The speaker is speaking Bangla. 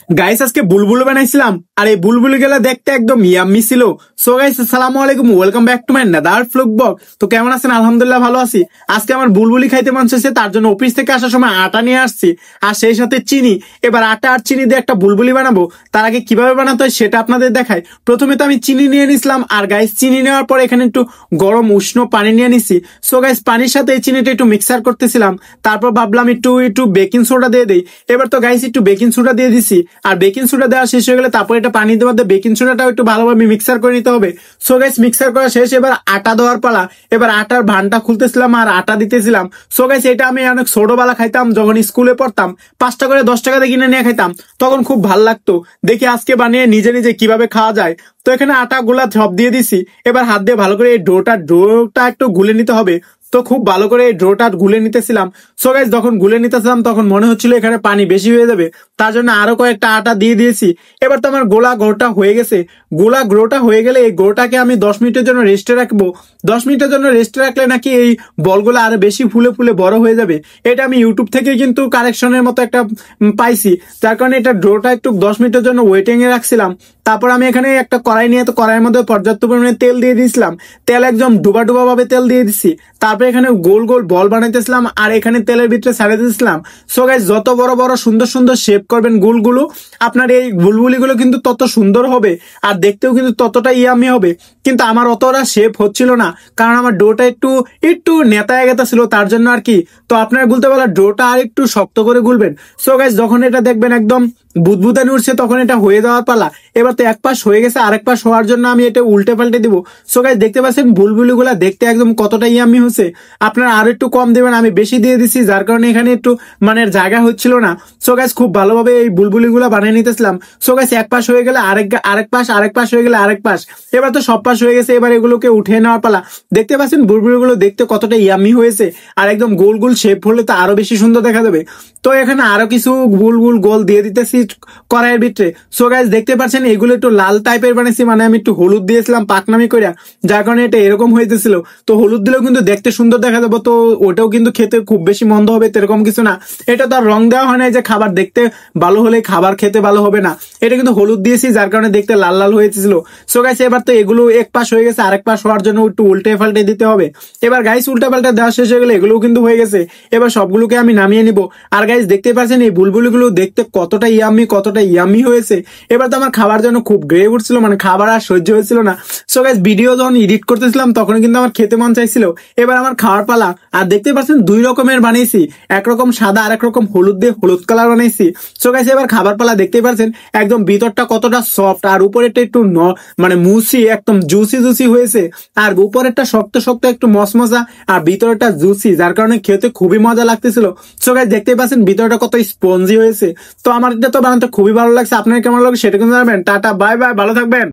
গাইস আজকে বুলবুলি বানাইছিলাম আর এই বুলবুলি গুলা দেখতে একদম ইয়াম্মি ছিল। সো গাইস আসসালামু আলাইকুম, welcome back to my another fluke blog. তো কেমন আছেন? আলহামদুলিল্লাহ ভালো আছি। আজকে আমার বুলবুলি খাইতে মন চাইছে, তার জন্য অফিস থেকে আসার সময় আটা নিয়ে আসছি আর সেই সাথে চিনি। এবার আটা আর চিনি দিয়ে একটা বুলবুলি বানাবো। তার আগে কিভাবে বানাতে হয় সেটা আপনাদের দেখাই। প্রথমে তো আমি চিনি নিয়ে নিছিলাম আর গাইস চিনি নেওয়ার পর এখানে একটু গরম উষ্ণ পানি নিয়ে নিছি। সো গাইস পানির সাথে এই চিনিটা একটু মিক্সার করতেছিলাম। তারপর ভাবলাম একটু বেকিং সোডা দিয়ে দেই। এবার তো গাইস একটু বেকিং সোডা দিয়ে দিছি আর বেকিং সোডা দেওয়া শেষ হয়ে গেলে তারপর এটা পানি দেওয়ার বেকিং সোডাটাও একটু ভালোভাবে মিক্সার করে নিতে হবে। সো গাইস মিক্সার করা শেষ, এবার আটা দেওয়ার পালা। এবার আটার ভানটা খুলতেছিলাম আর আটা দিতেছিলাম। সো গাইস এটা আমি অনেক ছোটবেলা খাইতাম, যখন স্কুলে পড়তাম 5টা করে 10 টাকা দিয়ে কিনে নিয়ে খাইতাম, তখন খুব ভাল লাগতো। দেখি আজকে বানিয়ে নিজে নিজে কিভাবে খাওয়া যায়। তো এখানে আটা গুলা সব দিয়ে দিছি। এবার হাত দিয়ে ভালো করে এই ডোটা একটু গুলে নিতে হবে। তো খুব ভালো করে এই ডোটা গুলে নিতেছিলাম। সো গাইস যখন গুলে নিতেছিলাম তখন মনে হচ্ছিল এখানে পানি বেশি হয়ে যাবে, তার জন্য আরো কয়েকটা আটা দিয়ে দিয়েছি। এবার তো আমার গোটা হয়ে গেছে। গোটা হয়ে গেলে এই গোটাকে আমি 10 মিনিটের জন্য রেস্টে রাখবো। 10 মিনিটের জন্য রেস্টে রাখলে নাকি এই বলগুলো আরো বেশি ফুলে ফুলে বড় হয়ে যাবে। এটা আমি ইউটিউব থেকে কিন্তু কারেকশনের মতো একটা পাইছি, যার কারণে এটা ডোটা একটু 10 মিনিটের জন্য ওয়েটিং এ রাখছিলাম। তারপর আমি এখানে একটা কড়াই নিয়ে, তো কড়াইয়ের মধ্যে পর্যাপ্ত পরিমাণে তেল দিয়ে দিয়েছিলাম। তেল একদম ডুবা ডুবা ভাবে তেল দিয়ে দিছি। তারপরে এখানে গোল গোল বল বানাইতেছিলাম আর এখানে তেলের ভিতরে ছাড়ে দিয়েছিলাম। সো গাইস যত বড় বড় সুন্দর সুন্দর শেপ করবেন গোলগুলো, আপনার এই বুলবুলিগুলো কিন্তু তত সুন্দর হবে আর দেখতেও কিন্তু ততটা ইয়ামি হবে। কিন্তু আমার অতটা শেপ হচ্ছিল না, কারণ আমার ডোটা একটু নেতায় গেতা ছিল, তার জন্য আর কি। তো আপনারা গুলতে বলা ডোটা আর একটু শক্ত করে গুলবেন। সো গাইস যখন এটা দেখবেন একদম বুদবুদানি উঠছে তখন এটা হয়ে যাওয়ার পালা। এবার তো এক পাশ হয়ে গেছে, আরেক পাশ হওয়ার জন্য আমি এটা উল্টে পাল্টে দিব। সো গাইস দেখতে পাচ্ছেন বুলবুলি গুলা দেখতে একদম কতটা ইয়ামি হচ্ছে। আপনারা আরো একটু কম দেবেন, আমি বেশি দিয়ে দিছি, যার কারণে এখানে একটু মানে জায়গা হচ্ছিল না। সো গাইস খুব ভালোভাবে এই বুলবুলি গুলা বানিয়ে নিতেছিলাম। সো গাইস এক পাশ হয়ে গেলে আরেক পাশ হয়ে গেলে আরেক পাশ। এবার তো সব পাশ হয়ে গেছে, এবার এগুলোকে উঠিয়ে নেওয়ার পালা। দেখতে পাচ্ছেন বুলবুলি গুলো দেখতে কতটা ইয়ামি হয়েছে আর একদম গোল গোল শেপ হলে তো আরো বেশি সুন্দর দেখা যাবে। তো এখানে আরো কিছু গোল দিয়ে দিতেছি কড়াইয়ের ভিতরে। সো গাইস দেখতে পাচ্ছেন এগুলো একটু লাল টাইপের বানাইছি, মানে আমি একটু হলুদ দিয়েছিলাম পাকনামি কইরা, যার কারণে এটা এরকম হইতেছিল। তো হলুদ দিলেও কিন্তু দেখতে সুন্দর দেখা যাবে, তো ওটাও কিন্তু খেতে খুব বেশি মন্দ হবে এরকম কিছু না। এটা তো আর রং দেওয়া হয় না যে খাবার দেখতে ভালো হলে খাবার খেতে ভালো হবে না, এটা কিন্তু হলুদ দিয়েছি যার কারণে দেখতে লাল লাল হয়েছিল। সো গাইস এবার তো এগুলো এক পাশ হয়ে গেছে, আরেক পাশ হওয়ার জন্য একটু উল্টে পাল্টে দিতে হবে। এবার গাইস উল্টা পাল্টা দেওয়া শেষ হয়ে গেলে এগুলোও কিন্তু হয়ে গেছে। এবার সবগুলোকে আমি নামিয়ে নিব। আর গাইস দেখতে পাচ্ছেন এই বুলবুলিগুলো দেখতে কতটা ইয়ামি হয়েছে। এবার তো আমার খাবার জন্য খুব গ্রে উঠছিল, মানে খাবার আর সহ্য হয়েছিল না। সো গাইস ভিডিও যখন এডিট করতেছিলাম তখন কিন্তু আমার খেতে মন চাইছিল। এবার আমার খাওয়ার পালা। আর দেখতে পাচ্ছেন 2 রকমের বানিয়েছি, একরকম সাদা আর একরকম হলুদ দিয়ে হলুদ কালার বানাইছি। সো গাইস এবার খাবার পালা। দেখতে পাচ্ছেন একদম ভিতরটা কতটা সফট আর উপরেরটা একটু মানে মুসি একদম জুসি হয়েছে, আর উপরেরটা শক্ত শক্ত একটু মসমসা আর ভিতরটা জুসি, যার কারণে খেতে খুবই মজা লাগতেছিল। সো গাইস দেখতে পাচ্ছেন ভিতরটা কত স্পঞ্জি হয়েছে। তো আমার এটা তো বানাতে খুবই ভালো লাগছে। আপনার কেমন লাগে সেটা কিন্তু জানাবেন। টাটা বাই বাই, ভালো থাকবেন।